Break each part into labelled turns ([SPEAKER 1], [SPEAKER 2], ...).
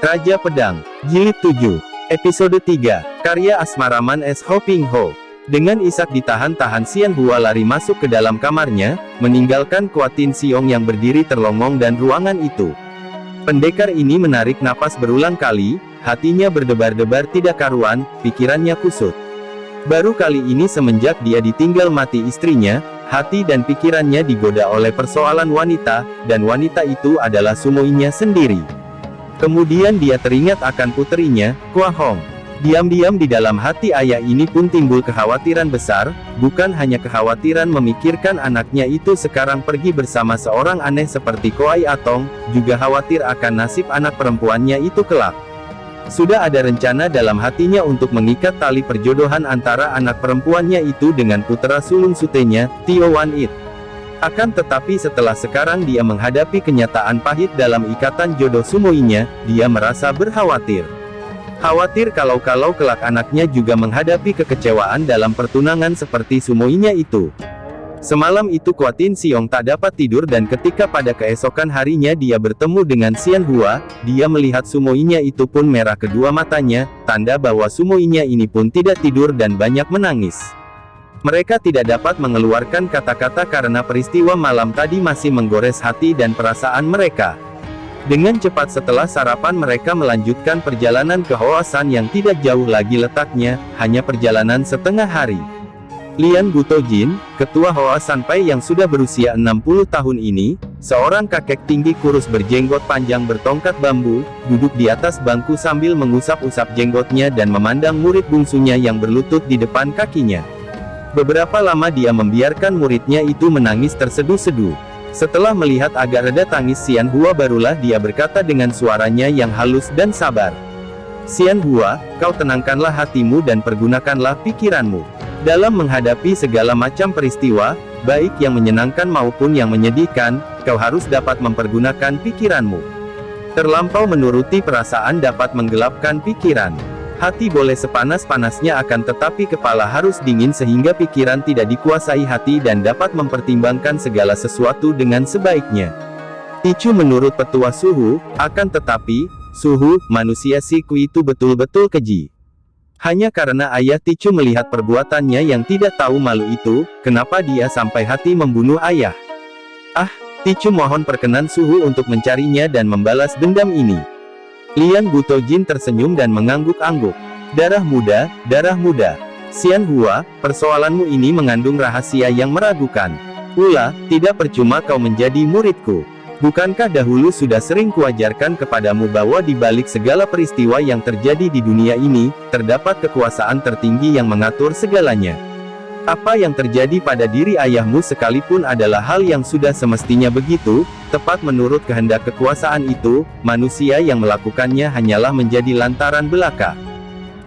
[SPEAKER 1] Raja Pedang, Jilid 7, Episode 3, karya Asmaraman S. Ho Ping Ho. Dengan isak ditahan-tahan, Xian Hua lari masuk ke dalam kamarnya, meninggalkan Kuatin Siong yang berdiri terlongong dan ruangan itu. Pendekar ini menarik napas berulang kali, hatinya berdebar-debar tidak karuan, pikirannya kusut. Baru kali ini semenjak dia ditinggal mati istrinya, hati dan pikirannya digoda oleh persoalan wanita, dan wanita itu adalah Sumoinya sendiri. Kemudian dia teringat akan puterinya, Kua Hong. Diam-diam di dalam hati ayah ini pun timbul kekhawatiran besar, bukan hanya kekhawatiran memikirkan anaknya itu sekarang pergi bersama seorang aneh seperti Koai Atong, juga khawatir akan nasib anak perempuannya itu kelak. Sudah ada rencana dalam hatinya untuk mengikat tali perjodohan antara anak perempuannya itu dengan putra sulung sutenya, Tio Wan It. Akan tetapi setelah sekarang dia menghadapi kenyataan pahit dalam ikatan jodoh Sumoinya, dia merasa berkhawatir. Khawatir kalau kelak anaknya juga menghadapi kekecewaan dalam pertunangan seperti Sumoinya itu. Semalam itu Kuatin Siong tak dapat tidur dan ketika pada keesokan harinya dia bertemu dengan Xian Hua, dia melihat Sumoinya itu pun merah kedua matanya, tanda bahwa Sumoinya ini pun tidak tidur dan banyak menangis. Mereka tidak dapat mengeluarkan kata-kata karena peristiwa malam tadi masih menggores hati dan perasaan mereka. Dengan cepat setelah sarapan mereka melanjutkan perjalanan ke Hoasan yang tidak jauh lagi letaknya, hanya perjalanan setengah hari. Lian Butojin, ketua Hoasan Pai yang sudah berusia 60 tahun ini, seorang kakek tinggi kurus berjenggot panjang bertongkat bambu, duduk di atas bangku sambil mengusap-usap jenggotnya dan memandang murid bungsunya yang berlutut di depan kakinya. Beberapa lama dia membiarkan muridnya itu menangis terseduh-seduh. Setelah melihat agak reda tangis Xian Hua barulah dia berkata dengan suaranya yang halus dan sabar. Xian Hua, kau tenangkanlah hatimu dan pergunakanlah pikiranmu. Dalam menghadapi segala macam peristiwa, baik yang menyenangkan maupun yang menyedihkan, kau harus dapat mempergunakan pikiranmu. Terlampau menuruti perasaan dapat menggelapkan pikiran. Hati boleh sepanas-panasnya akan tetapi kepala harus dingin sehingga pikiran tidak dikuasai hati dan dapat mempertimbangkan segala sesuatu dengan sebaiknya. Ticu menurut petua Suhu, akan tetapi, Suhu, manusia si Kui itu betul-betul keji. Hanya karena ayah Ticu melihat perbuatannya yang tidak tahu malu itu, kenapa dia sampai hati membunuh ayah? Ah, Ticu mohon perkenan Suhu untuk mencarinya dan membalas dendam ini. Lian Butojin tersenyum dan mengangguk-angguk. Darah muda, darah muda. Xian Hua, persoalanmu ini mengandung rahasia yang meragukan. Ulah, tidak percuma kau menjadi muridku. Bukankah dahulu sudah sering kuajarkan kepadamu bahwa di balik segala peristiwa yang terjadi di dunia ini, terdapat kekuasaan tertinggi yang mengatur segalanya. Apa yang terjadi pada diri ayahmu sekalipun adalah hal yang sudah semestinya begitu, tepat menurut kehendak kekuasaan itu, manusia yang melakukannya hanyalah menjadi lantaran belaka.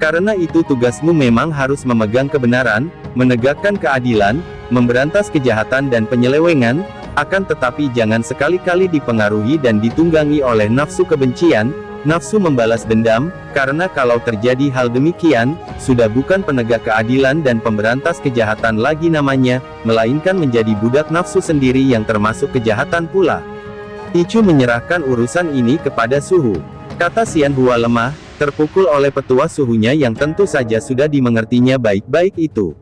[SPEAKER 1] Karena itu tugasmu memang harus memegang kebenaran, menegakkan keadilan, memberantas kejahatan dan penyelewengan, akan tetapi jangan sekali-kali dipengaruhi dan ditunggangi oleh nafsu kebencian, nafsu membalas dendam, karena kalau terjadi hal demikian, sudah bukan penegak keadilan dan pemberantas kejahatan lagi namanya, melainkan menjadi budak nafsu sendiri yang termasuk kejahatan pula. Ticu menyerahkan urusan ini kepada Suhu. Kata Xian Hua lemah, terpukul oleh petua Suhunya yang tentu saja sudah dimengertinya baik-baik itu.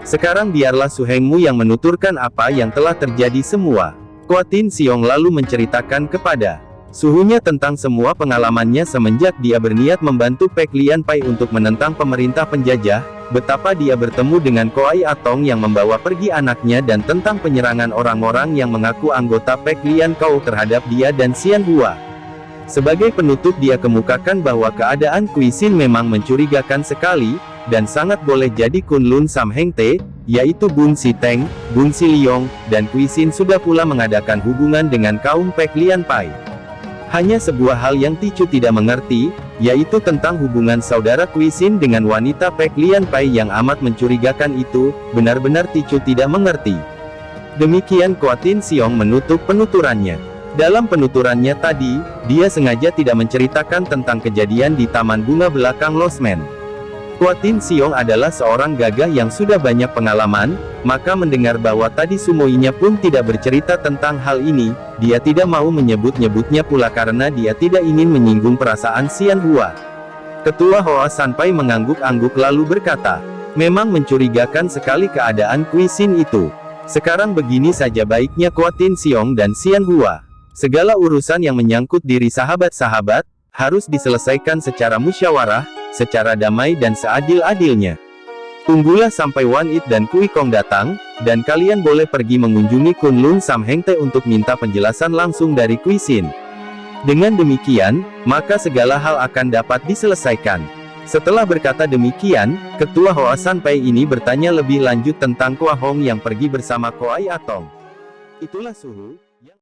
[SPEAKER 1] Sekarang biarlah Suhengmu yang menuturkan apa yang telah terjadi semua. Kuatin Siong lalu menceritakan kepada Suhunya tentang semua pengalamannya semenjak dia berniat membantu Pek Lian Pai untuk menentang pemerintah penjajah, betapa dia bertemu dengan Koai Atong yang membawa pergi anaknya dan tentang penyerangan orang-orang yang mengaku anggota Pek Lian Kau terhadap dia dan Xian Hua. Sebagai penutup dia kemukakan bahwa keadaan Kui Xin memang mencurigakan sekali, dan sangat boleh jadi Kunlun Sam Heng Te, yaitu Bun Si Teng, Bun Si Liong, dan Kui Xin sudah pula mengadakan hubungan dengan kaum Pek Lian Pai. Hanya sebuah hal yang Ticu tidak mengerti, yaitu tentang hubungan saudara Kui Xin dengan wanita Pek Lian Pai yang amat mencurigakan itu, benar-benar Ticu tidak mengerti. Demikian Kuatin Siong menutup penuturannya. Dalam penuturannya tadi, dia sengaja tidak menceritakan tentang kejadian di Taman Bunga belakang Losmen. Kuatin Siong adalah seorang gagah yang sudah banyak pengalaman, maka mendengar bahwa tadi Sumoinya pun tidak bercerita tentang hal ini, dia tidak mau menyebut-nyebutnya pula karena dia tidak ingin menyinggung perasaan Xian Hua. Ketua Hoa Sanpai mengangguk-angguk lalu berkata, memang mencurigakan sekali keadaan Kui Xin itu. Sekarang begini saja baiknya Kuatin Siong dan Xian Hua. Segala urusan yang menyangkut diri sahabat-sahabat, harus diselesaikan secara musyawarah, secara damai dan seadil-adilnya. Tunggulah sampai Wan It dan Kui Kong datang, dan kalian boleh pergi mengunjungi Kunlun Sam Heng Te untuk minta penjelasan langsung dari Kui Xin. Dengan demikian, maka segala hal akan dapat diselesaikan. Setelah berkata demikian, Ketua Hoa Sanpai ini bertanya lebih lanjut tentang Kua Hong yang pergi bersama Koai Atong. Itulah suhu.